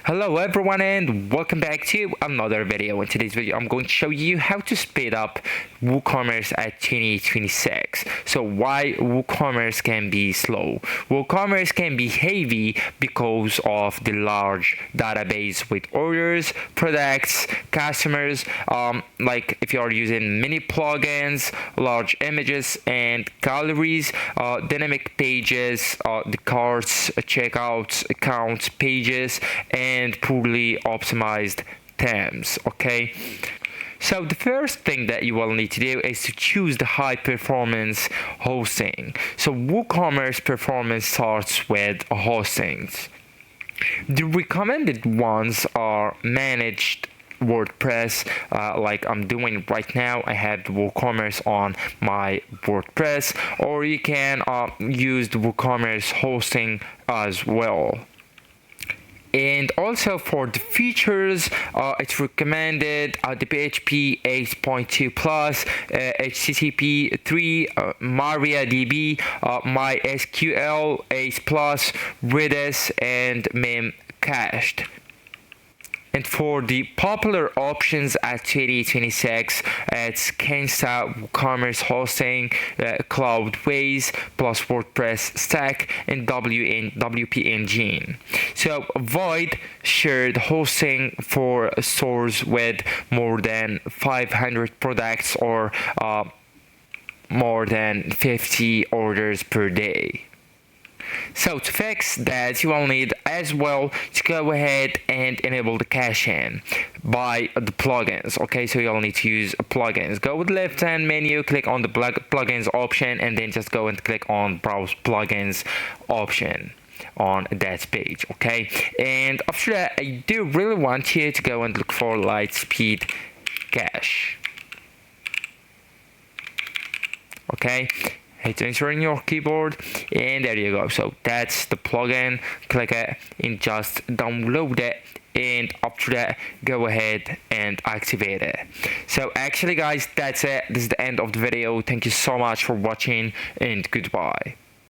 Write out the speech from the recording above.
Hello everyone and welcome back to another video. In today's video I'm going to show you how to speed up WooCommerce at 2026. So why WooCommerce can be slow? WooCommerce can be heavy because of the large database with orders, products, customers, like if you are using many plugins, large images and galleries, dynamic pages, the carts, checkouts, accounts, pages, and poorly optimized themes. Okay, so the first thing that you will need to do is to choose the high performance hosting. So WooCommerce performance starts with hostings. The recommended ones are managed WordPress, like I'm doing right now. I have the WooCommerce on my WordPress, or you can use the WooCommerce hosting as well. And also for the features, it's recommended the PHP 8.2 plus, HTTP 3, MariaDB, MySQL 8 plus, Redis, and Memcached. And for the popular options at 2026, it's Kinsta, WooCommerce hosting, Cloudways, plus WordPress stack, and WP Engine. So avoid shared hosting for stores with more than 500 products or more than 50 orders per day. So to fix that, you will need as well to go ahead and enable the cache-in by the plugins. Okay, so you'll need to use plugins. Go with the left hand menu, click on the plugins option, and then just go and click on browse plugins option on that page. Okay, and after that, I do really want you to go and look for Lightspeed Cache. Okay, hit enter in your keyboard, and there you go. So that's the plugin. Click it and just download it, and after that go ahead and activate it. So actually guys, that's it. This is the end of the video. Thank you so much for watching, and goodbye.